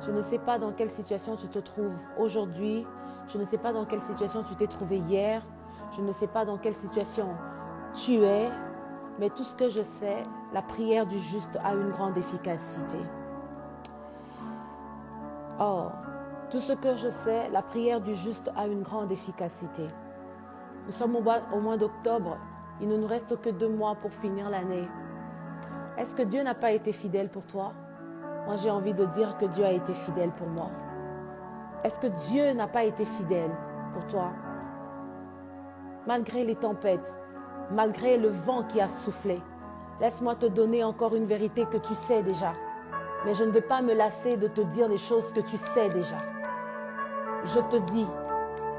Je ne sais pas dans quelle situation tu te trouves aujourd'hui. Je ne sais pas dans quelle situation tu t'es trouvé hier. Je ne sais pas dans quelle situation tu es. Mais tout ce que je sais, la prière du juste a une grande efficacité. Oh, tout ce que je sais, la prière du juste a une grande efficacité. Nous sommes au mois d'octobre. Il ne nous reste que 2 mois pour finir l'année. Est-ce que Dieu n'a pas été fidèle pour toi? Moi, j'ai envie de dire que Dieu a été fidèle pour moi. Est-ce que Dieu n'a pas été fidèle pour toi? Malgré les tempêtes, malgré le vent qui a soufflé, laisse-moi te donner encore une vérité que tu sais déjà. Mais je ne vais pas me lasser de te dire les choses que tu sais déjà. Je te dis,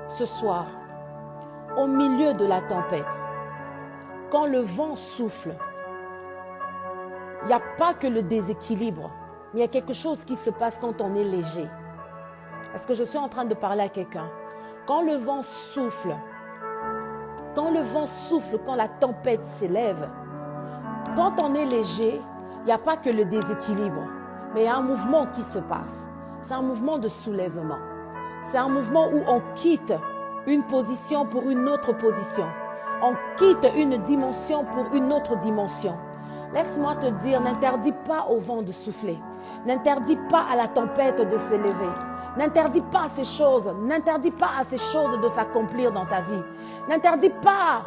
ce soir, au milieu de la tempête, quand le vent souffle, il n'y a pas que le déséquilibre, mais il y a quelque chose qui se passe quand on est léger. Est-ce que je suis en train de parler à quelqu'un? Quand le vent souffle, quand la tempête s'élève, quand on est léger, il n'y a pas que le déséquilibre, mais il y a un mouvement qui se passe. C'est un mouvement de soulèvement. C'est un mouvement où on quitte une position pour une autre position. On quitte une dimension pour une autre dimension. Laisse-moi te dire, n'interdis pas au vent de souffler. N'interdis pas à la tempête de s'élever. N'interdis pas à ces choses. N'interdis pas à ces choses de s'accomplir dans ta vie. N'interdis pas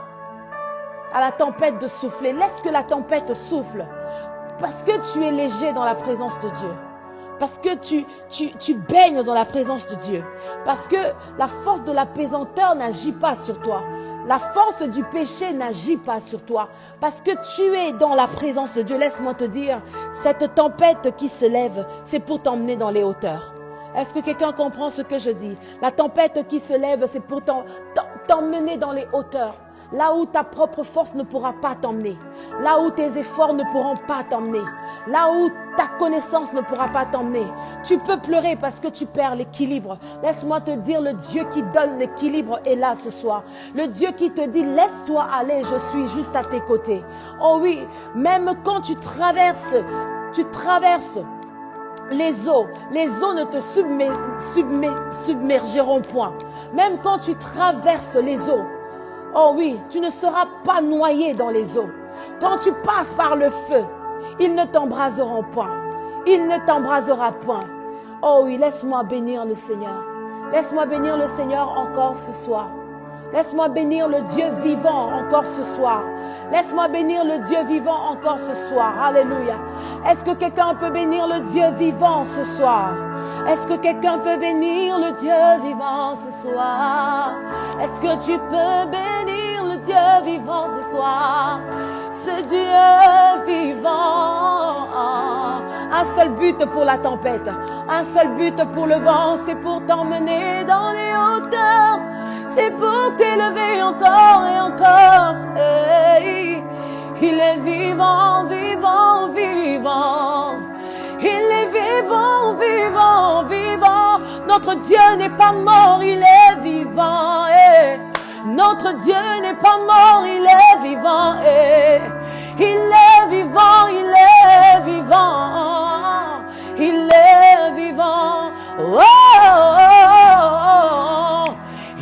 à la tempête de souffler. Laisse que la tempête souffle. Parce que tu es léger dans la présence de Dieu. Parce que tu baignes dans la présence de Dieu. Parce que la force de la pesanteur n'agit pas sur toi. La force du péché n'agit pas sur toi. Parce que tu es dans la présence de Dieu. Laisse-moi te dire, cette tempête qui se lève, c'est pour t'emmener dans les hauteurs. Est-ce que quelqu'un comprend ce que je dis? La tempête qui se lève, c'est pour t'emmener dans les hauteurs. Là où ta propre force ne pourra pas t'emmener. Là où tes efforts ne pourront pas t'emmener. Là où ta connaissance ne pourra pas t'emmener. Tu peux pleurer parce que tu perds l'équilibre. Laisse-moi te dire, le Dieu qui donne l'équilibre est là ce soir. Le Dieu qui te dit, laisse-toi aller, je suis juste à tes côtés. Oh oui, même quand tu traverses les eaux ne te submergeront point. Même quand tu traverses les eaux, oh oui, tu ne seras pas noyé dans les eaux. Quand tu passes par le feu, ils ne t'embraseront point. Il ne t'embrasera point. Oh oui, laisse-moi bénir le Seigneur. Laisse-moi bénir le Seigneur encore ce soir. Laisse-moi bénir le Dieu vivant encore ce soir. Laisse-moi bénir le Dieu vivant encore ce soir. Alléluia. Est-ce que quelqu'un peut bénir le Dieu vivant ce soir? Est-ce que quelqu'un peut bénir le Dieu vivant ce soir? Est-ce que tu peux bénir le Dieu vivant ce soir? Ce Dieu vivant. Un seul but pour la tempête. Un seul but pour le vent. C'est pour t'emmener dans les hauteurs. C'est pour t'élever encore et encore. Hey. Il est vivant, vivant, vivant. Il est vivant, vivant, vivant. Notre Dieu n'est pas mort, il est vivant. Hey. Notre Dieu n'est pas mort, il est vivant. Hey. Il est vivant, il est vivant. Il est vivant. Oh, oh, oh.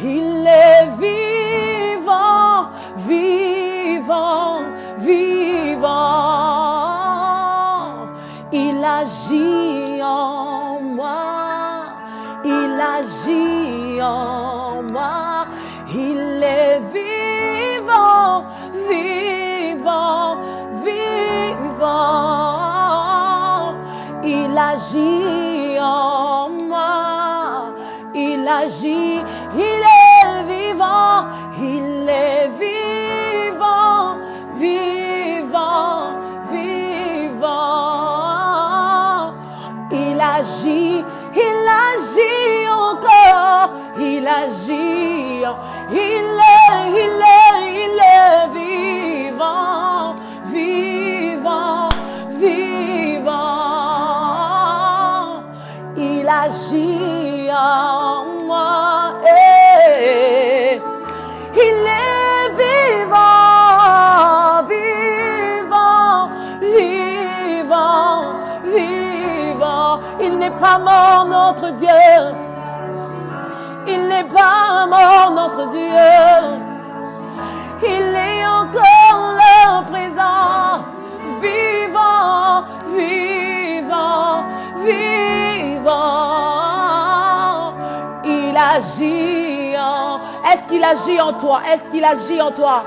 Il est vivant, vivant, vivant. Il agit en moi. Il agit en moi. Il est vivant, vivant, vivant. Il agit en moi. Il agit, il est vivant, il est vivant, vivant, vivant. Il agit encore, il agit, il est vivant, vivant, vivant. Il agit en moi. Hey. Il est vivant, vivant, vivant, vivant. Il n'est pas mort, notre Dieu. Il n'est pas mort, notre Dieu. Il est encore là, présent, vivant, vivant, vivant. Il agit en... Est-ce qu'il agit en toi? Est-ce qu'il agit en toi?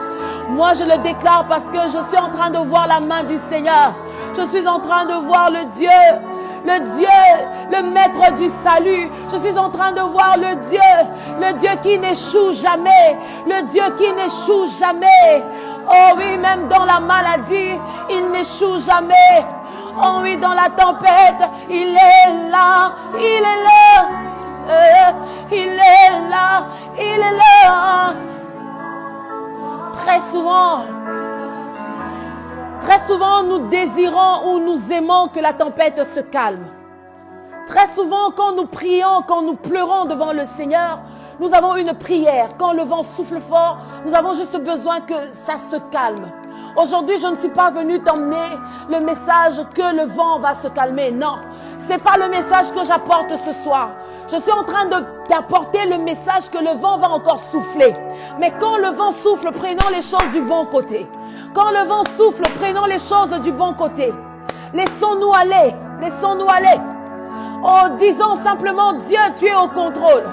Moi, je le déclare parce que je suis en train de voir la main du Seigneur. Je suis en train de voir le Dieu, le maître du salut. Je suis en train de voir le Dieu qui n'échoue jamais, le Dieu qui n'échoue jamais. Oh oui, même dans la maladie, il n'échoue jamais. Oh oui, dans la tempête, il est là, il est là, il est là, il est là. Très souvent, nous désirons ou nous aimons que la tempête se calme. Très souvent, quand nous prions, quand nous pleurons devant le Seigneur, nous avons une prière. Quand le vent souffle fort, nous avons juste besoin que ça se calme. Aujourd'hui, je ne suis pas venue t'emmener le message que le vent va se calmer. Non, ce n'est pas le message que j'apporte ce soir. Je suis en train d'apporter le message que le vent va encore souffler. Mais quand le vent souffle, prenons les choses du bon côté. Quand le vent souffle, prenons les choses du bon côté. Laissons-nous aller. Laissons-nous aller. Oh, disons simplement, Dieu, tu es au contrôle.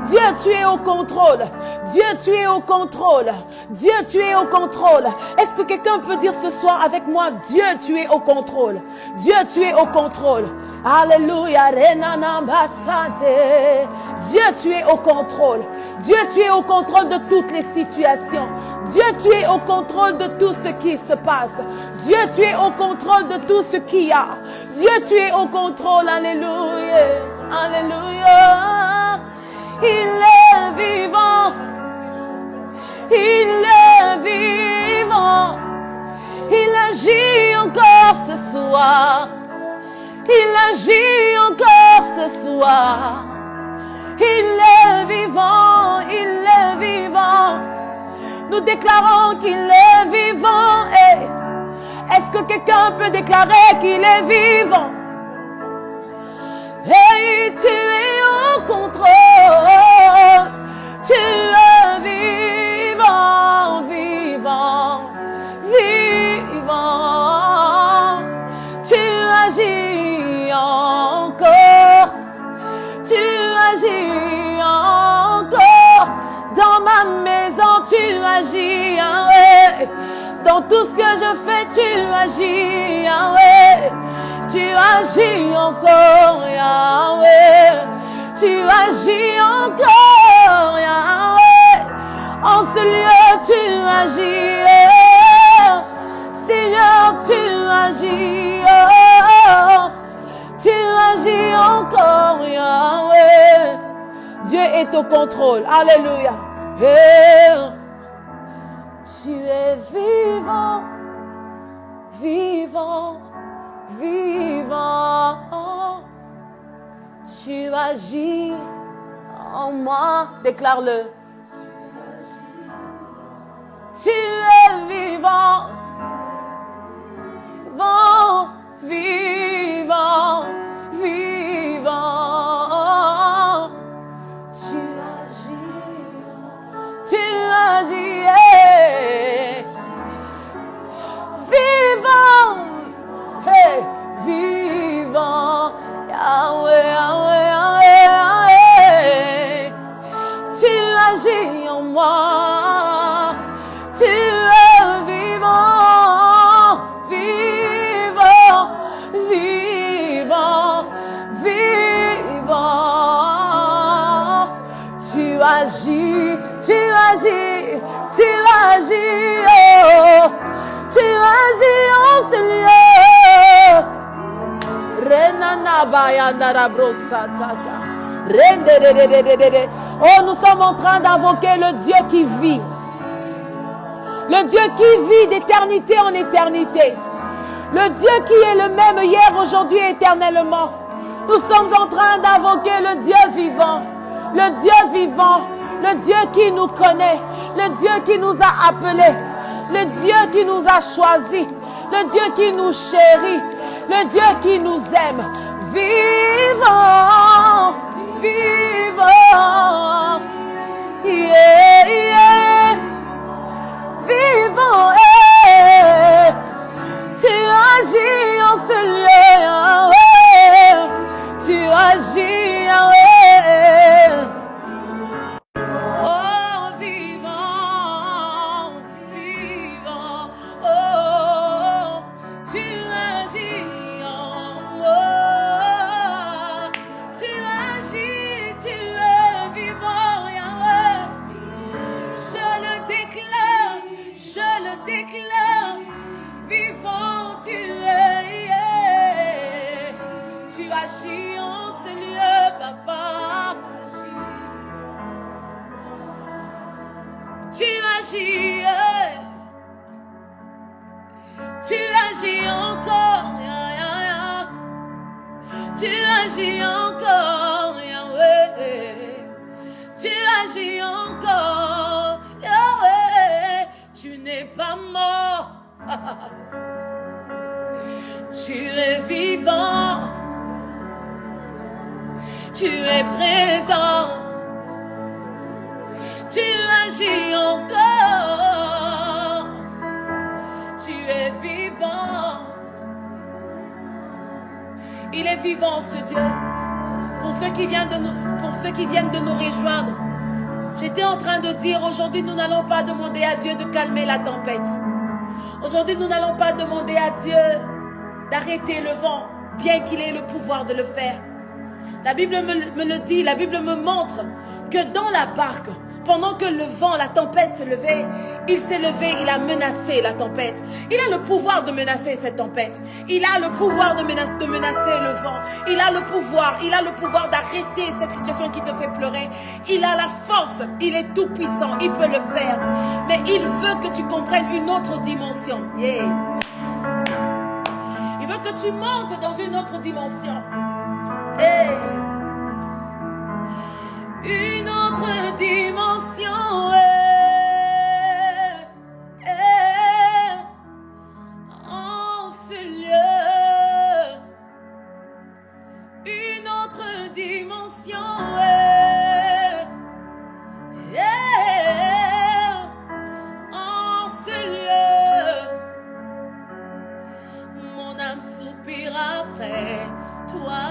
Dieu, tu es au contrôle. Dieu, tu es au contrôle. Dieu, tu es au contrôle. Est-ce que quelqu'un peut dire ce soir avec moi, Dieu, tu es au contrôle. Dieu, tu es au contrôle. Alléluia. Dieu, tu es au contrôle. Dieu, tu es au contrôle de toutes les situations. Dieu, tu es au contrôle de tout ce qui se passe. Dieu, tu es au contrôle de tout ce qu'il y a. Dieu, tu es au contrôle. Alléluia. Alléluia. Il est vivant. Il est vivant. Il agit encore ce soir. Il agit encore ce soir. Il est vivant. Il est vivant. Nous déclarons qu'il est vivant. Est-ce que quelqu'un peut déclarer qu'il est vivant? Et tu es au contrôle. Tu es vivant, vivant, vivant. Tu agis encore. Tu agis encore. Dans ma maison, tu agis, Yahweh. Dans tout ce que je fais, tu agis, Yahweh. Tu agis encore, Yahweh. Tu agis encore, Yahweh. En ce lieu, tu agis, Seigneur, tu agis, tu agis encore, Yahweh. Dieu est au contrôle. Alléluia. Tu es vivant, vivant, vivant. Tu agis en moi. Déclare-le. Tu es vivant, vivant, vivant, vivant. Tu agis, vivant, vivant, Yahweh, Yahweh, Yahweh. Tu agis en moi, tu es vivant, vivant, vivant, vivant. Tu agis, tu agis, tu agis, oh, tu agis en ce lieu. Oh, nous sommes en train d'invoquer le Dieu qui vit. Le Dieu qui vit d'éternité en éternité. Le Dieu qui est le même hier, aujourd'hui et éternellement. Nous sommes en train d'invoquer le Dieu vivant. Le Dieu vivant. Le Dieu qui nous connaît. Le Dieu qui nous a appelés. Le Dieu qui nous a choisis. Le Dieu qui nous chérit. Le Dieu qui nous aime. vivant, vivant, yeah, yeah, vivant, yeah. Tu agis en ce lieu, yeah. Tu agis, yeah. Oh, vivant, vivant, oh, tu agis, oh, tu agis, tu es vivant, Yahweh. Je le déclare, vivant tu es, yeah. Tu agis en ce lieu, papa. Tu agis, yeah. Tu agis encore, yeah, yeah, yeah. Tu agis encore, Yahweh. Tu agis encore, Yahweh. Tu n'es pas mort. Tu es vivant. Tu es présent. Tu agis encore. Tu es vivant. Il est vivant, ce Dieu. Pour ceux qui viennent de nous rejoindre, j'étais en train de dire, aujourd'hui, nous n'allons pas demander à Dieu de calmer la tempête. Aujourd'hui, nous n'allons pas demander à Dieu d'arrêter le vent, bien qu'il ait le pouvoir de le faire. La Bible me le dit, la Bible me montre que dans la barque, pendant que le vent, la tempête se levait, il s'est levé, il a menacé la tempête. Il a le pouvoir de menacer cette tempête. Il a le pouvoir de menacer le vent. Il a le pouvoir d'arrêter cette situation qui te fait pleurer. Il a la force, il est tout puissant, il peut le faire. Mais il veut que tu comprennes une autre dimension. Yeah. Il veut que tu montes dans une autre dimension. Hey. Une autre dimension, en ce lieu. Une autre dimension, en ce lieu. Mon âme soupire après toi.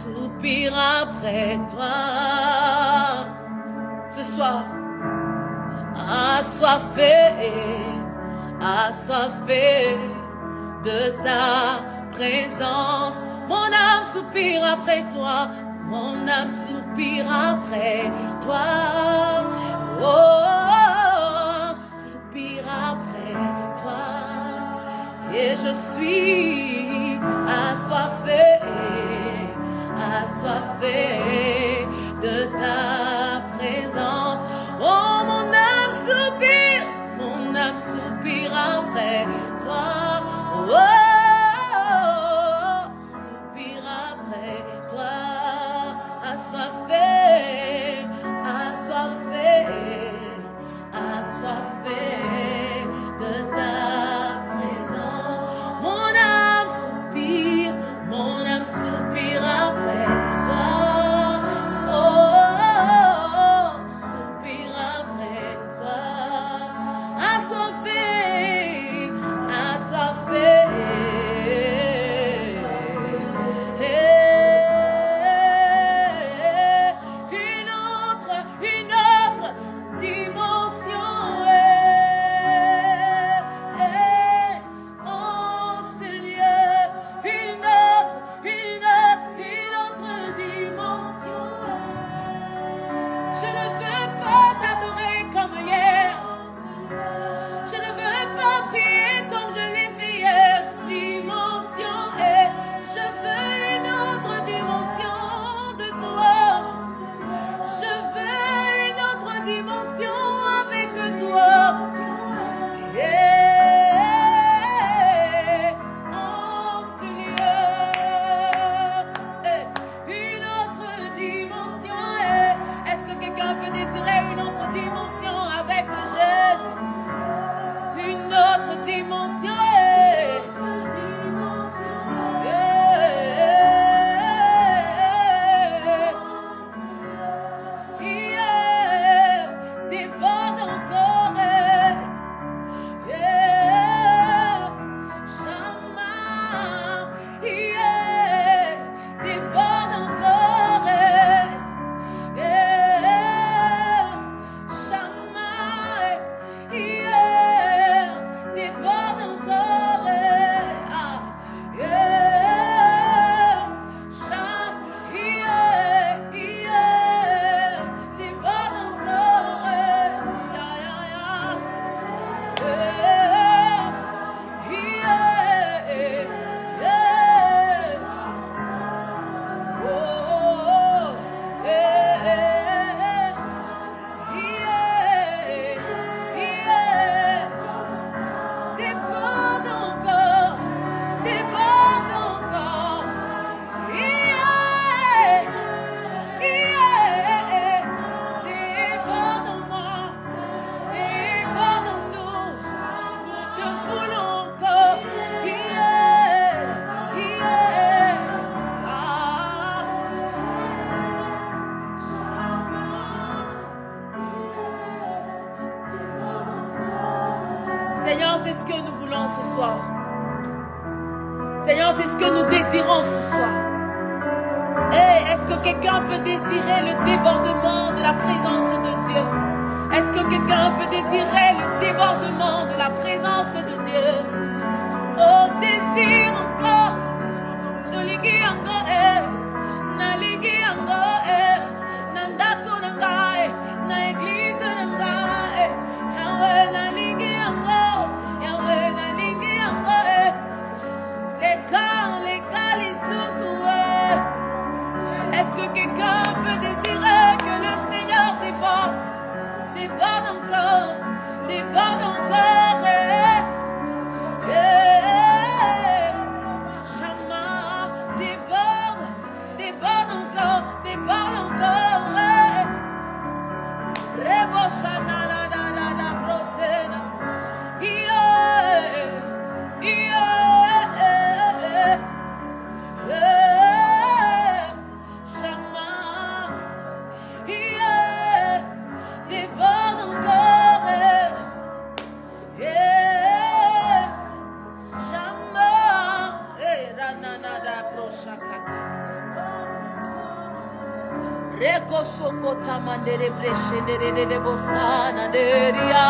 Soupire après toi. Ce soir, assoiffé de ta présence. Mon âme soupire après toi. Mon âme soupire après toi. Oh, soupire après toi. Et je suis assoiffé de ta présence. Oh, mon âme soupire après toi. Oh, soupire après toi. Assoiffé de ta présence. Mon âme soir. Seigneur, c'est ce que nous désirons ce soir. Et est-ce que quelqu'un peut désirer le débordement de la présence de Dieu? Est-ce que quelqu'un peut désirer le débordement de la présence de Dieu? Oh, désir encore de ligi encore, na ligi encore, na ndako nangae, na église nangae, Yahweh na ligi encore, Yahweh na ligi encore, les cas les sous-souhaits. Est-ce que quelqu'un peut désirer que le Seigneur déborde encore, déborde encore, Chama, déborde encore, déborde encore, Reboshana la brosena, déborde encore, rananada proshakata. Reko sokota mandere breshendere de bosana deria.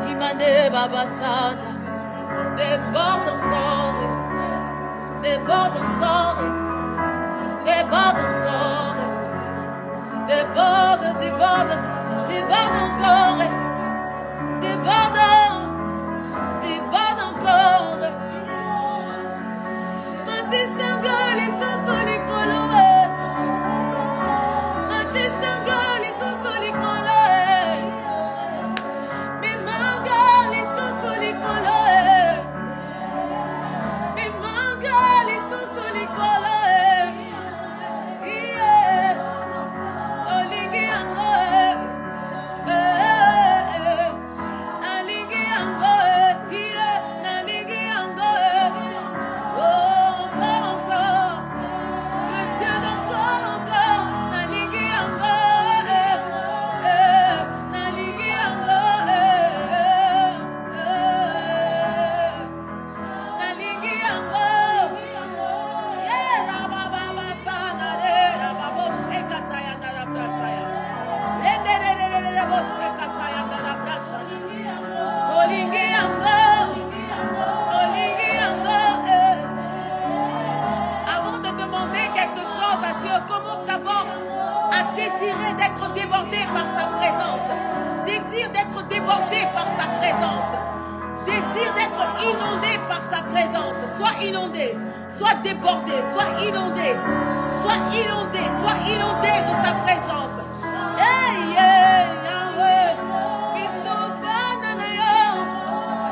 Imane babasana. Déborde encore. Déborde encore. Déborde encore. Déborde, déborde, déborde encore. Déborde, déborde encore. Matistangoli sosoli koloe. Matistangoli sosoli koloe. Bimangali sosoli koloe. Bimangali sosoli koloe. Yeah. Olingi angoe. Nalingi angoe. Yeah. Nalingi angoe. Oh, encore. Le Dieu d'encore. Nalingi angoe. Nalingi angoe. Nalingi angoe. Yeah, rababa sana re, rababo shekataya narabrasaya. Re bo shekataya narabrashani. Tolingi angoe. Tolingi angoe. Avant de demander quelque chose à Dieu, commence d'abord à désirer d'être débordé par sa présence. Désire d'être débordé par sa présence. Désire d'être inondé par sa présence. Sois inondé, sois débordé, sois inondé. Sois inondé, sois inondé de sa présence. Hey, yeah, Yahweh. Bisobana yo.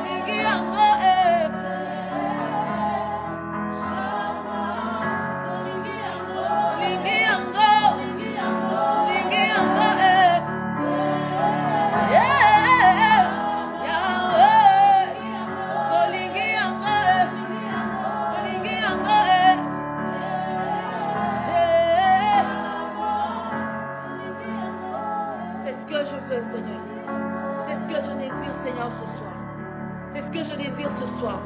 Ligi ango, Ligi ango. Ligi ango, yeah, Yahweh. Ligi ango, Ligi ango, c'est ce que je veux, Seigneur. C'est ce que je désire, Seigneur, ce soir. C'est ce que je désire ce soir.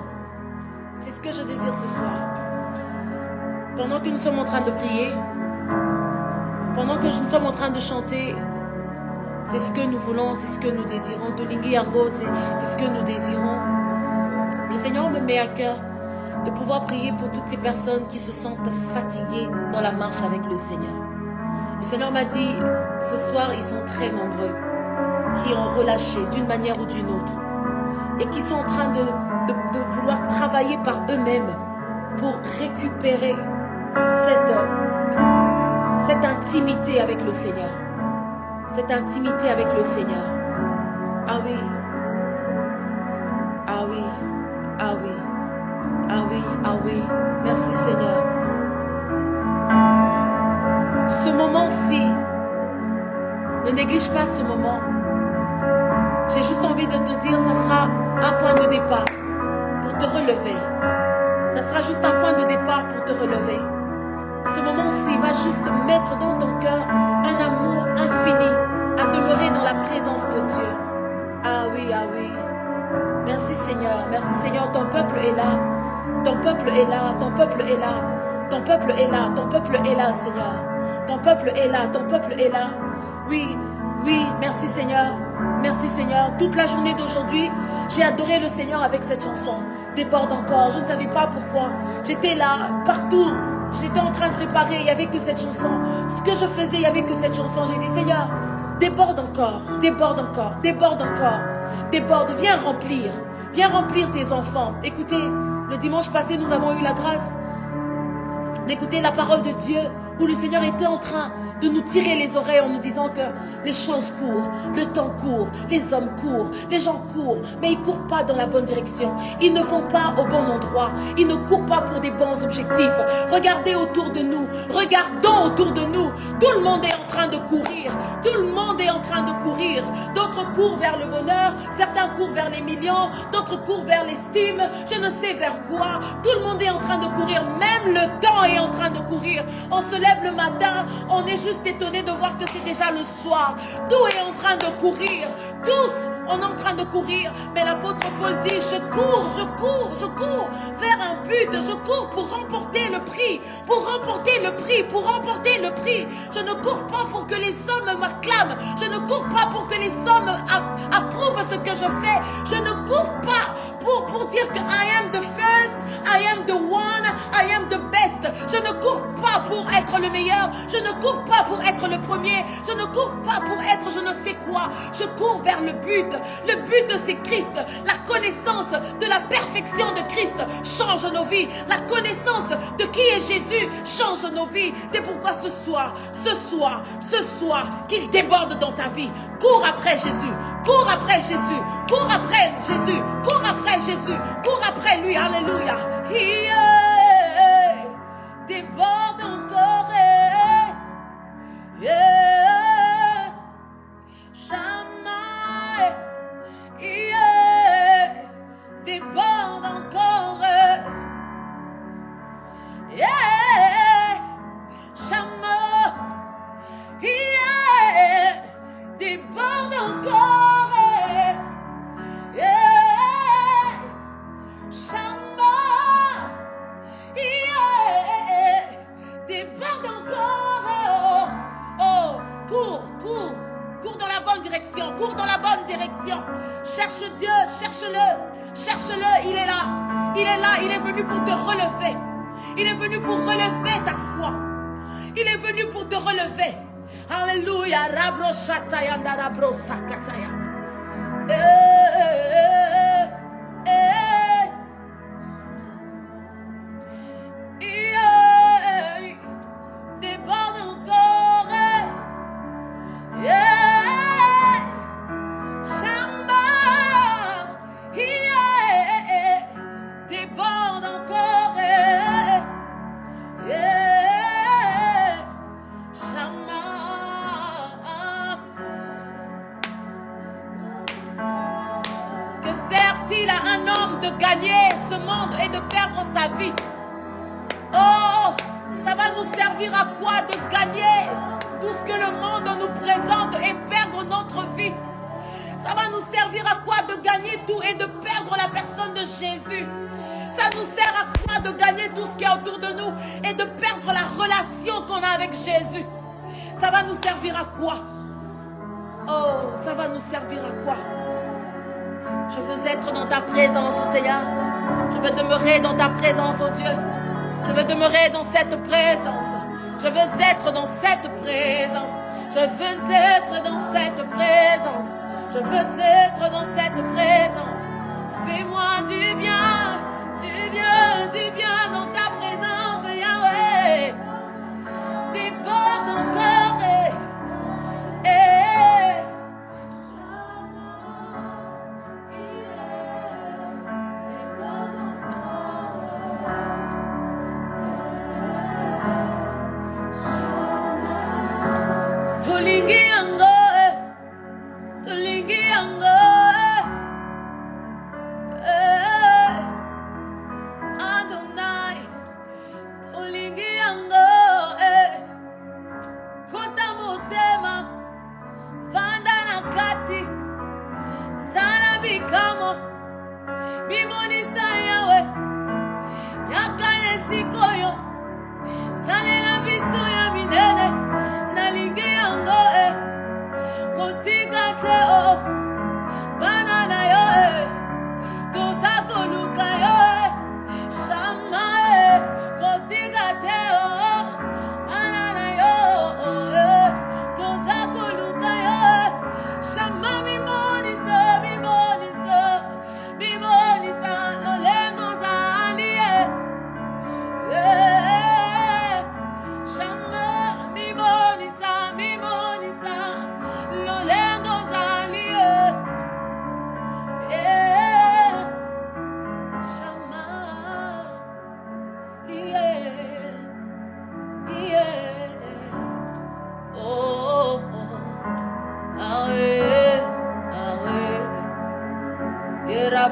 C'est ce que je désire ce soir. Pendant que nous sommes en train de prier, pendant que nous sommes en train de chanter, c'est ce que nous voulons, c'est ce que nous désirons. Tolingi Yango, c'est ce que nous désirons. Le Seigneur me met à cœur de pouvoir prier pour toutes ces personnes qui se sentent fatiguées dans la marche avec le Seigneur. Le Seigneur m'a dit, ce soir, ils sont très nombreux, qui ont relâché d'une manière ou d'une autre, et qui sont en train de vouloir travailler par eux-mêmes pour récupérer cette intimité avec le Seigneur. Cette intimité avec le Seigneur. Ah oui. Ah oui. Ah oui. Ah oui. Ah oui. Merci Seigneur. Ce moment-ci, ne néglige pas ce moment. J'ai juste envie de te dire, ça sera un point de départ pour te relever. Ça sera juste un point de départ pour te relever. Ce moment-ci va juste mettre dans ton cœur un amour infini à demeurer dans la présence de Dieu. Ah oui, ah oui. Merci Seigneur. Merci Seigneur. Ton peuple est là. Ton peuple est là. Ton peuple est là. Ton peuple est là. Ton peuple est là, Seigneur. Ton peuple est là. Ton peuple est là. Oui, oui. Merci Seigneur. Merci Seigneur. Toute la journée d'aujourd'hui, j'ai adoré le Seigneur avec cette chanson. Déborde encore. Je ne savais pas pourquoi. J'étais là, partout. J'étais en train de préparer. Il n'y avait que cette chanson. Ce que je faisais, il n'y avait que cette chanson. J'ai dit, Seigneur, déborde encore. Déborde encore. Déborde encore. Déborde. Viens remplir. Viens remplir tes enfants. Écoutez, le dimanche passé, nous avons eu la grâce d'écouter la parole de Dieu où le Seigneur était en train de nous tirer les oreilles en nous disant que les choses courent, le temps court, les hommes courent, les gens courent, mais ils ne courent pas dans la bonne direction. Ils ne vont pas au bon endroit. Ils ne courent pas pour des bons objectifs. Regardez autour de nous. Regardons autour de nous. Tout le monde est en train de courir. Tout le monde est en train de courir. D'autres courent vers le bonheur. Certains courent vers les millions. D'autres courent vers l'estime. Je ne sais vers quoi. Tout le monde est en train de courir. Même le temps est en train de courir. On se lève le matin. On est juste étonné de voir que c'est déjà le soir. Tout est en train de courir. Tous, on est en train de courir. Mais l'apôtre Paul dit, je cours vers un but. Je cours pour remporter le prix. Pour remporter le prix. Pour remporter le prix. Je ne cours pas pour que les hommes m'acclament. Je ne cours pas pour que les hommes approuvent ce que je fais. Je ne cours pas pour dire que I am the first, I am the one, I am the best. Je ne cours pas pour être le meilleur. Je ne cours pas pour être le premier. Je ne cours pas pour être je ne sais quoi. Je cours vers le but. Le but, c'est Christ. La connaissance de la perfection de Christ change nos vies. La connaissance de qui est Jésus change nos vies. C'est pourquoi ce soir, qu'il déborde dans ta vie. Cours après Jésus. Cours après Jésus. Cours après Jésus. Cours après Jésus. Cours après lui. Alléluia. Yeah. Déborde encore. Yeah. Jamais. Yeah. Déborde encore. Yeah. Jamais. Yeah. Déborde encore. Yeah. Jamais. Yeah. Déborde encore. Oh, cours dans la bonne direction, cours dans la bonne direction. Cherche Dieu, cherche-le, il est là, il est venu pour te relever. Il est venu pour relever ta foi. Il est venu pour te relever. Alléluia, rabro shatayanda rabro sakataya. Déborde encore. Yeah. Shamba. Yeah. Déborde encore. Yeah. Shamba. Que sert-il à un homme de gagner ce monde et de perdre sa vie? Oh, ça va nous servir à quoi de gagner tout ce que le monde nous présente et perdre notre vie? Ça va nous servir à quoi de gagner tout et de perdre la personne de Jésus? Ça nous sert à quoi de gagner tout ce qui est autour de nous et de perdre la relation qu'on a avec Jésus? Ça va nous servir à quoi? Oh, ça va nous servir à quoi? Je veux être dans ta présence, Seigneur. Je veux demeurer dans ta présence, oh Dieu. Je veux demeurer dans cette présence. Je veux être dans cette présence. Je veux être dans cette présence. Je veux être dans cette présence. Fais-moi du bien, du bien, du bien dans ta présence, Yahweh. Déborde encore. Adonai,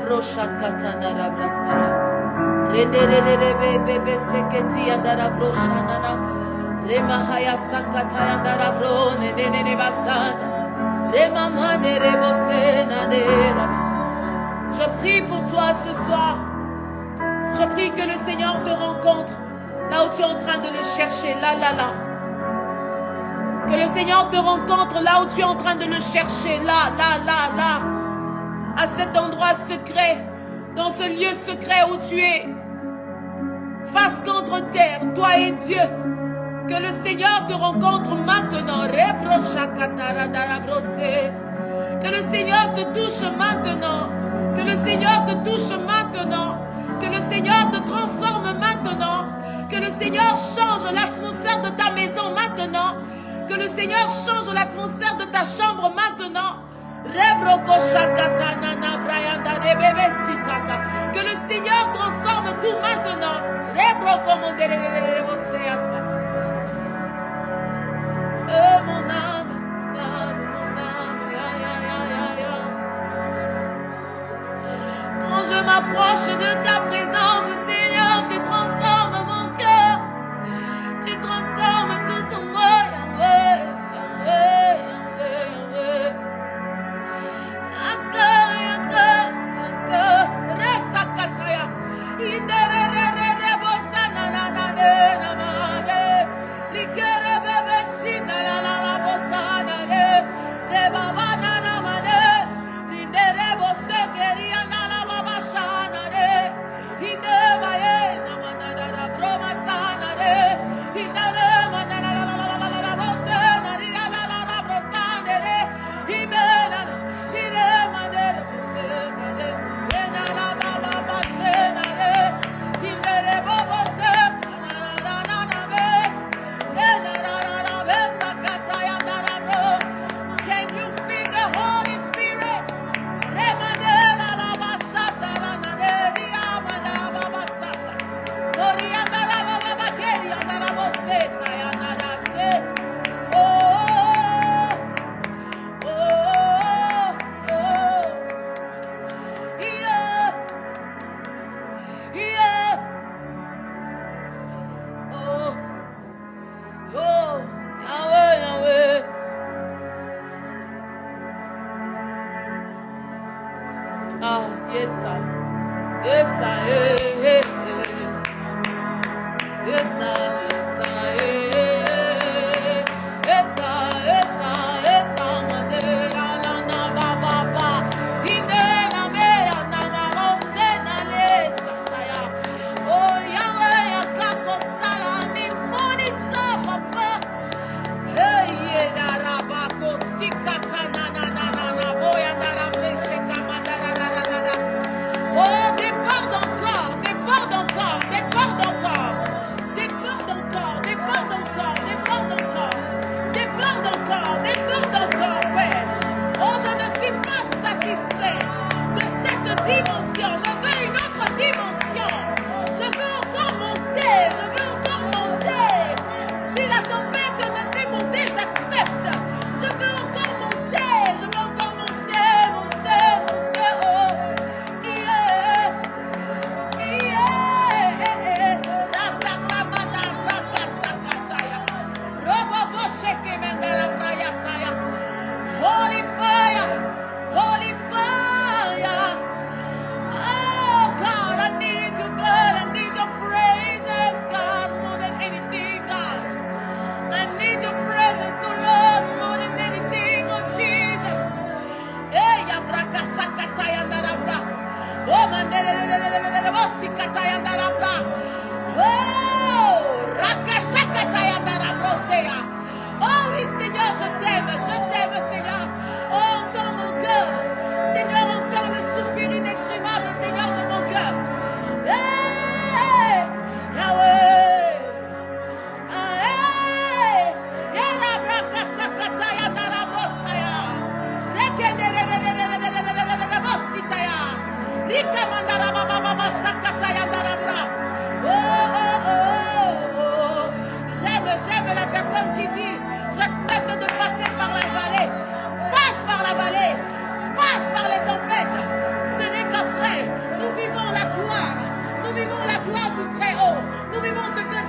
brosha katana da brasaya. Renderere bebe seketi andara brosha nana. Remahaya sakata andara bro ne basada. Remamane rebose nandera. Je prie pour toi ce soir. Je prie que le Seigneur te rencontre là où tu es en train de le chercher. Là. Que le Seigneur te rencontre là où tu es en train de le chercher. Là. À cet endroit secret, dans ce lieu secret où tu es. Face contre terre, toi et Dieu. Que le Seigneur te rencontre maintenant. Que le Seigneur te touche maintenant. Que le Seigneur te touche maintenant. Que le Seigneur te transforme maintenant. Que le Seigneur change l'atmosphère de ta maison maintenant. Que le Seigneur change l'atmosphère de ta chambre maintenant. Que le Seigneur transforme tout maintenant. Mon âme, quand je m'approche de ta présence, Seigneur, tu transformes mon cœur. Tu transformes tout en moi.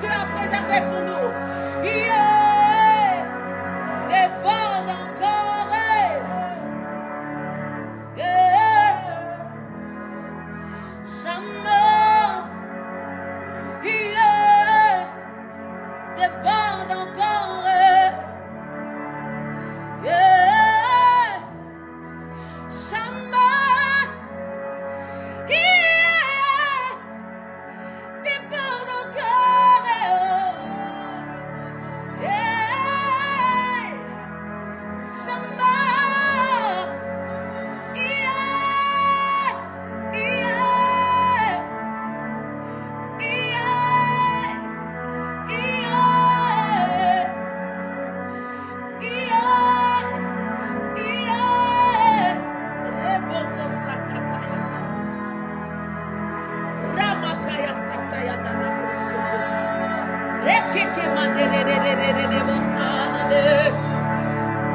tu as préservé pour nous. Yeah. Déborde encore. Yeah. Jamais. Yeah. Déborde encore. Yeah. Jamais. Yeah. Déborde encore. Yeah. Jamais. Yeah. Yeah.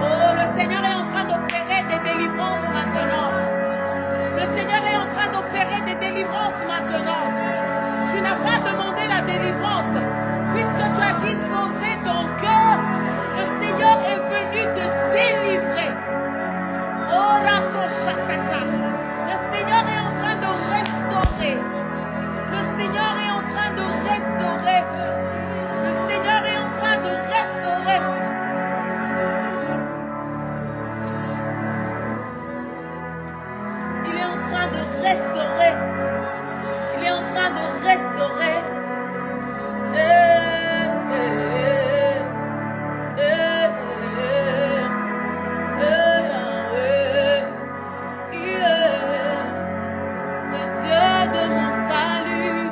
Oh, le Seigneur est en train d'opérer des délivrances maintenant. Le Seigneur est en train d'opérer des délivrances maintenant. Tu n'as pas demandé la délivrance. Puisque tu as disposé ton cœur, le Seigneur est venu te délivrer. Oh, Rakoshakata. Le Seigneur est en train de restaurer. Le Seigneur est en train de restaurer. Le Seigneur est en train de restaurer. Il est en train de restaurer. Il est en train de restaurer. Le Dieu de mon salut.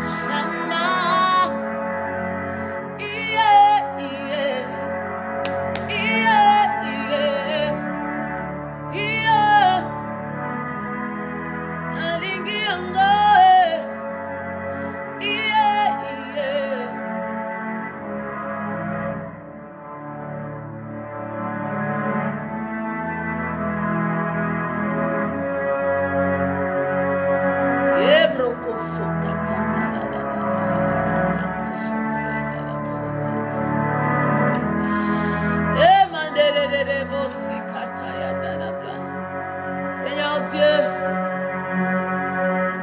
Shama. Seigneur Dieu,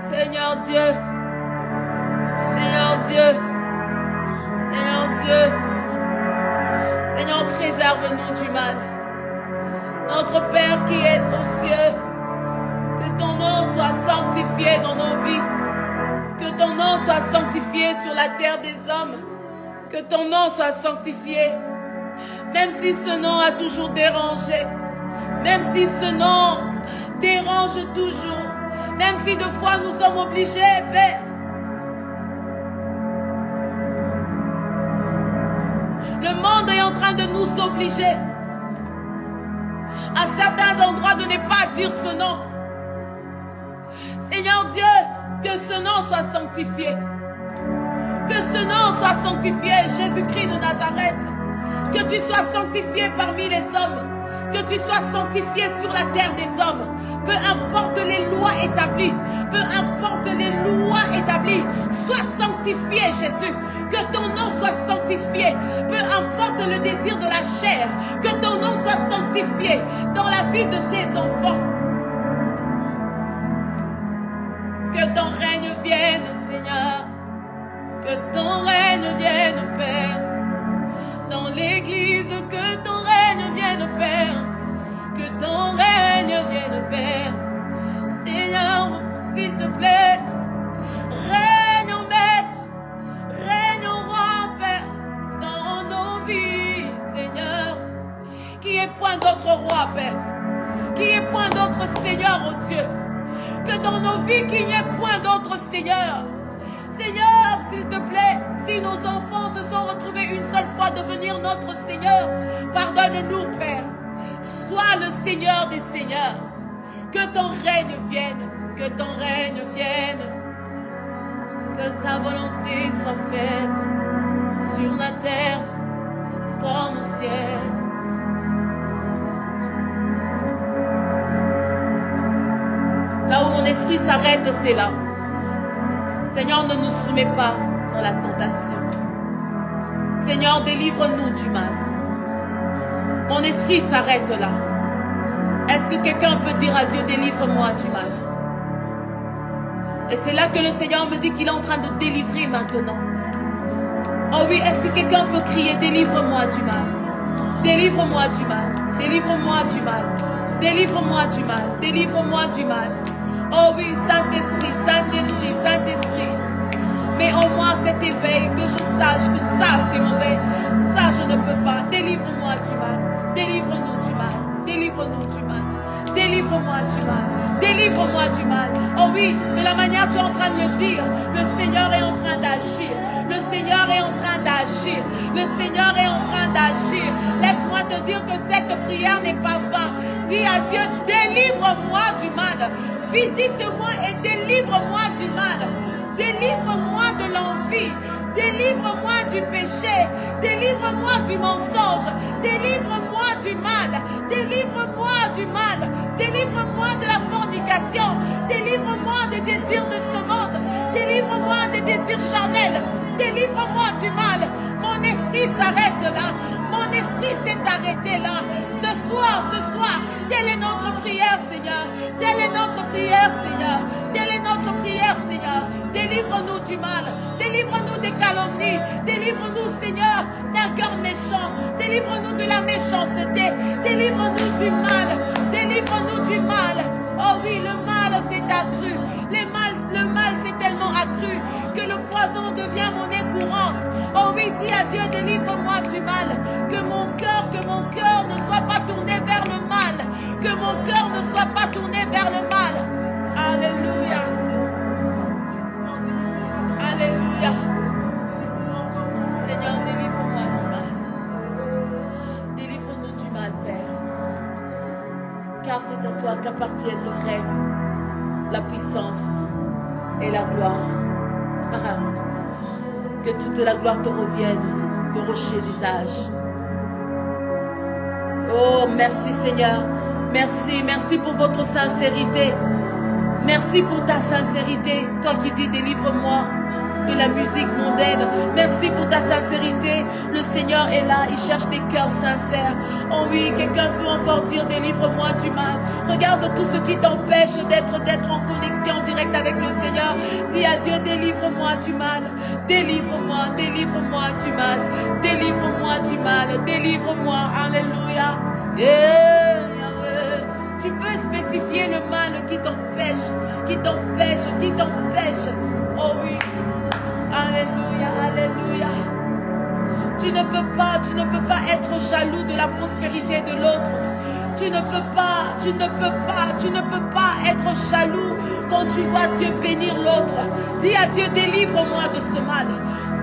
Seigneur Dieu, Seigneur Dieu, Seigneur Dieu, Seigneur, préserve-nous du mal. Notre Père qui est aux cieux, que ton nom soit sanctifié dans nos vies, que ton nom soit sanctifié sur la terre des hommes, que ton nom soit sanctifié, même si ce nom a toujours dérangé, même si ce nom dérange toujours, même si deux fois nous sommes obligés, Père. Le monde est en train de nous obliger à certains endroits de ne pas dire ce nom. Seigneur Dieu, que ce nom soit sanctifié. Que ce nom soit sanctifié, Jésus-Christ de Nazareth. Que tu sois sanctifié parmi les hommes. Que tu sois sanctifié sur la terre des hommes. Peu importe les lois établies. Peu importe les lois établies. Sois sanctifié, Jésus. Que ton nom soit sanctifié. Peu importe le désir de la chair. Que ton nom soit sanctifié dans la vie de tes enfants. Que ton règne vienne, Seigneur. Que ton règne vienne, Père. Dans l'église, que ton règne vienne, Père. Que ton règne vienne, Père. Seigneur, s'il te plaît, règne en maître, règne en roi, Père, dans nos vies, Seigneur. Qui est point d'autre roi, Père. Qui est point d'autre Seigneur, oh Dieu. Que dans nos vies, qu'il n'y ait point d'autre Seigneur. Seigneur, s'il te plaît, si nos enfants se sont retrouvés une seule fois devenir notre Seigneur, pardonne-nous, Père. Sois le Seigneur des Seigneurs. Que ton règne vienne, que ton règne vienne. Que ta volonté soit faite sur la terre comme au ciel. Là où mon esprit s'arrête, c'est là. Seigneur, ne nous soumets pas sans la tentation. Seigneur, délivre-nous du mal. Mon esprit s'arrête là. Est-ce que quelqu'un peut dire à Dieu, délivre-moi du mal? Et c'est là que le Seigneur me dit qu'il est en train de délivrer maintenant. Oh oui, est-ce que quelqu'un peut crier, délivre-moi du mal? Délivre-moi du mal. Délivre-moi du mal. Délivre-moi du mal. Délivre-moi du mal. Oh oui, Saint-Esprit, Saint-Esprit, Saint-Esprit. Mais au moins cet éveil, que je sache que ça c'est mauvais. Ça je ne peux pas. Délivre-moi du mal. Délivre-nous du mal. Délivre-nous du mal. Délivre-moi du mal. Délivre-moi du mal. Oh oui, de la manière tu es en train de le dire, le Seigneur est en train d'agir. Le Seigneur est en train d'agir. Le Seigneur est en train d'agir. Laisse-moi te dire que cette prière n'est pas vaine. Dis à Dieu, délivre-moi du mal. Visite-moi et délivre-moi du mal. Délivre-moi de l'envie. Délivre-moi du péché. Délivre-moi du mensonge. Délivre-moi du mal. Délivre-moi du mal. Délivre-moi de la fornication. Délivre-moi des désirs de ce monde. Délivre-moi des désirs charnels. Délivre-moi du mal. Mon esprit s'arrête là. Mon esprit s'est arrêté là. Ce soir, telle est notre prière, Seigneur. Telle est notre prière, Seigneur. Telle est notre prière, Seigneur. Délivre-nous du mal. Délivre-nous des calomnies. Délivre-nous, Seigneur, d'un cœur méchant. Délivre-nous de la méchanceté. Délivre-nous du mal. Délivre-nous du mal. Oh oui, le mal s'est accru. Le mal s'est tellement accru que le poison devient monnaie courante. Oh oui, dis à Dieu, délivre-moi du mal. Que mon cœur ne soit pas tourné vers le mal. Que mon cœur ne soit pas tourné vers le mal. Alléluia. Alléluia. Seigneur, délivre-moi du mal. Délivre-nous du mal, Père. Car c'est à toi qu'appartiennent le règne, la puissance et la gloire. Que toute la gloire te revienne, le rocher des âges. Oh, merci Seigneur. Merci, merci pour votre sincérité. Merci pour ta sincérité. Toi qui dis délivre-moi de la musique mondaine. Merci pour ta sincérité. Le Seigneur est là. Il cherche des cœurs sincères. Oh oui, quelqu'un peut encore dire délivre-moi du mal. Regarde tout ce qui t'empêche d'être en connexion directe avec le Seigneur. Dis à Dieu, délivre-moi du mal. Délivre-moi, délivre-moi du mal. Délivre-moi du mal. Délivre-moi. Alléluia. Yeah. Tu peux spécifier le mal qui t'empêche, qui t'empêche, qui t'empêche. Oh oui. Alléluia, alléluia. Tu ne peux pas être jaloux de la prospérité de l'autre. Tu ne peux pas être jaloux quand tu vois Dieu bénir l'autre. Dis à Dieu, délivre-moi de ce mal.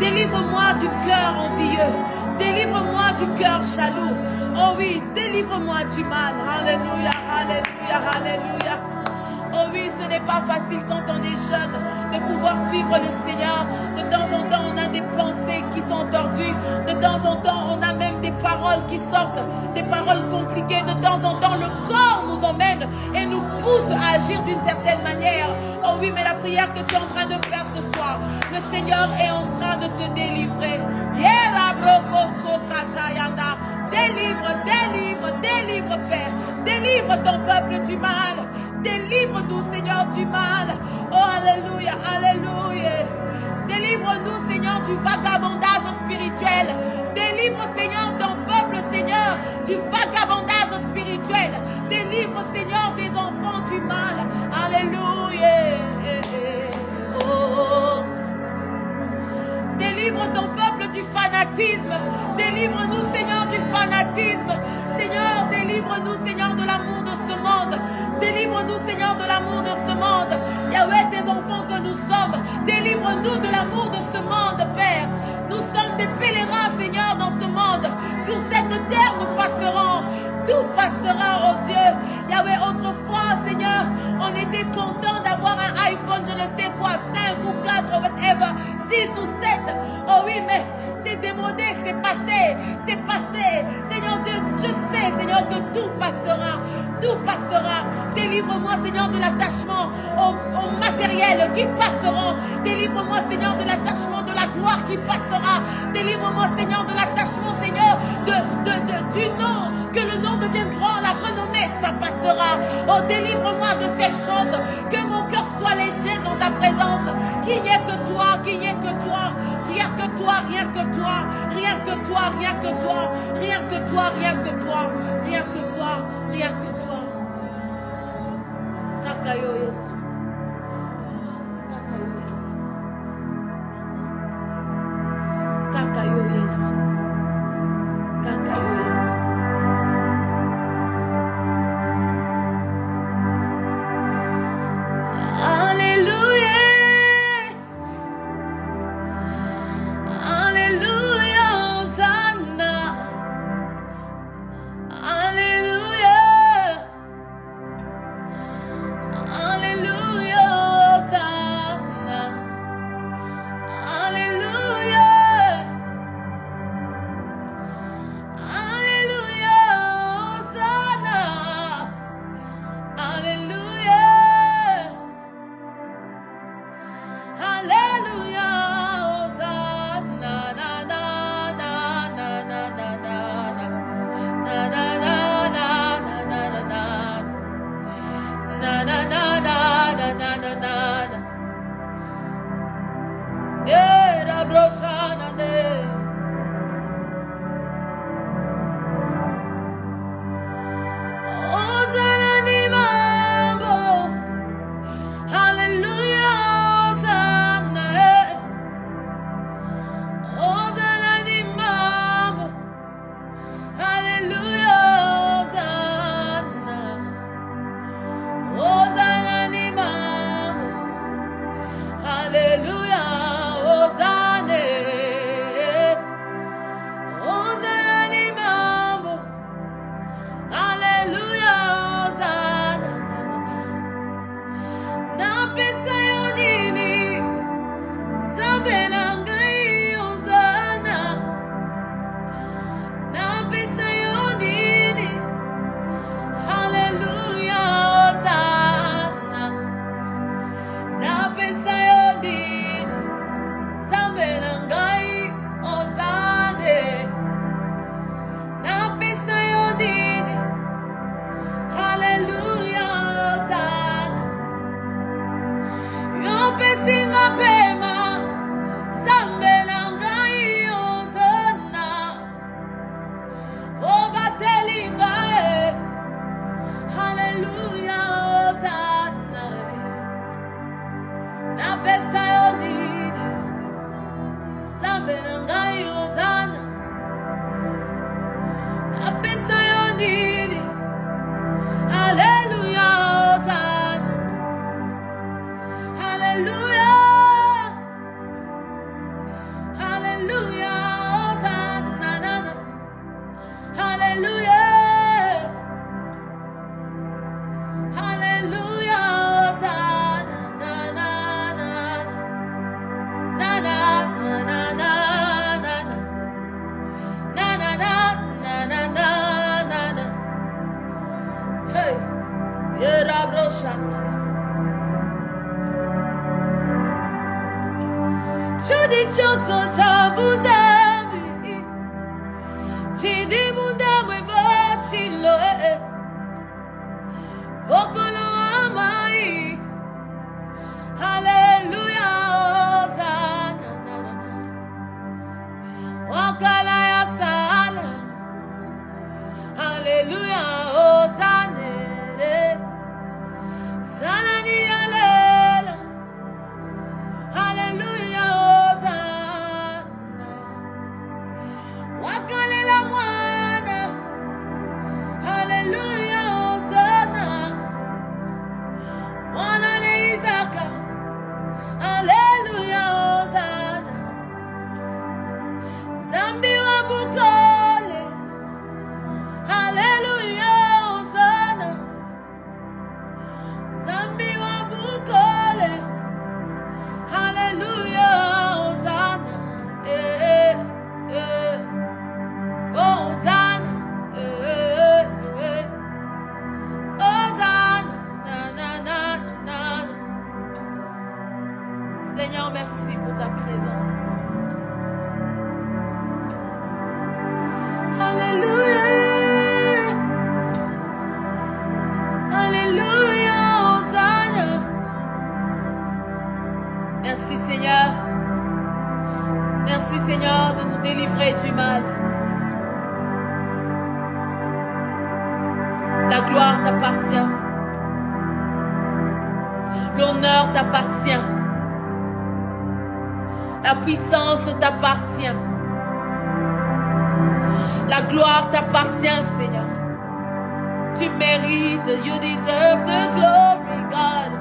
Délivre-moi du cœur envieux. Délivre-moi du cœur jaloux. Oh oui, délivre-moi du mal. Alléluia, alléluia, alléluia. Oh oui, ce n'est pas facile quand on est jeune de pouvoir suivre le Seigneur. De temps en temps, on a des pensées qui sont tordues. De temps en temps, on a même des paroles qui sortent, des paroles compliquées. De temps en temps, le corps nous emmène et nous pousse à agir d'une certaine manière. Oh oui, mais la prière que tu es en train de faire ce soir, le Seigneur est en train de te délivrer. Délivre, délivre, délivre, Père. Délivre ton peuple du mal. Délivre-nous, Seigneur, du mal. Oh, alléluia, alléluia. Délivre-nous, Seigneur, du vagabondage spirituel. Délivre, Seigneur, ton peuple, Seigneur, du vagabondage spirituel. Délivre, Seigneur, des enfants du mal. Alléluia. Oh. Délivre ton peuple du fanatisme. Délivre-nous, Seigneur, du fanatisme. Seigneur, délivre-nous, Seigneur, de l'amour de ce monde. Délivre-nous, Seigneur, de l'amour de ce monde. Yahweh, tes enfants que nous sommes, délivre-nous de l'amour de ce monde, Père. Nous sommes des pèlerins, Seigneur, dans ce monde. Sur cette terre, nous passerons. Tout passera, oh Dieu. Yahweh, autrefois, Seigneur, on était content d'avoir un iPhone, je ne sais quoi, 5 ou 4, whatever, 6 ou 7. Oh oui, mais c'est démodé, c'est passé, c'est passé. Seigneur Dieu, je sais, Seigneur, que tout passera, tout passera. Délivre-moi, Seigneur, de l'attachement au matériel qui passeront. Délivre-moi, Seigneur, de l'attachement de la gloire qui passera. Délivre-moi, Seigneur, de l'attachement, Seigneur, du nom, que le nom devienne grand, la renommée, ça passera. Oh, délivre-moi de ces choses, que mon cœur soit léger dans ta présence, qu'il n'y ait que toi, qu'il n'y ait que toi, rien que toi, rien que toi, rien que toi, rien que toi, rien que toi, rien que toi, rien que toi, rien que toi. Kakayo Yesu. Kakayo Yesu. Kakayo Yesu. Kakayo Yesu. Hallelujah. Seigneur, merci pour ta présence. Alléluia. Alléluia. Hosanna. Merci Seigneur. Merci Seigneur de nous délivrer du mal. La gloire t'appartient. L'honneur t'appartient. La puissance t'appartient. La gloire t'appartient, Seigneur. Tu mérites, you deserve the glory, God.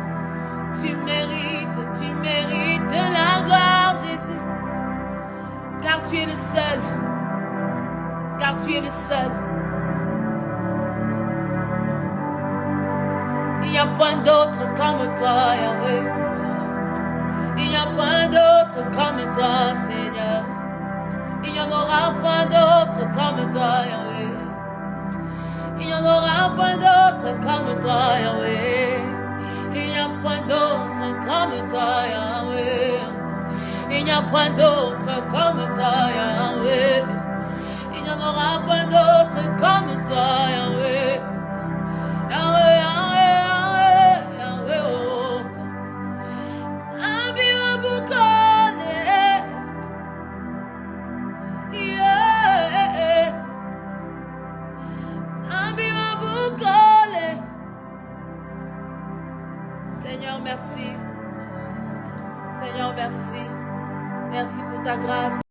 Tu mérites de la gloire, Jésus. Car tu es le seul. Car tu es le seul. Il n'y a point d'autre comme toi, Yahweh. Il n'y a point d'autre comme toi, Seigneur. Il n'y en aura point d'autre comme toi, Yahweh. Il n'y en aura point d'autre comme toi, Yahweh. Il n'y a point d'autre comme toi, Yahweh. Il n'y a point d'autre comme toi, Yahweh. Il n'y en aura point d'autre comme toi, Yahweh. Yahweh, Yahweh, Yahweh, Yahweh, oh. Ambira bukole, yeah. Ambira bukole. Seigneur, merci. Seigneur, merci. Merci pour ta grâce.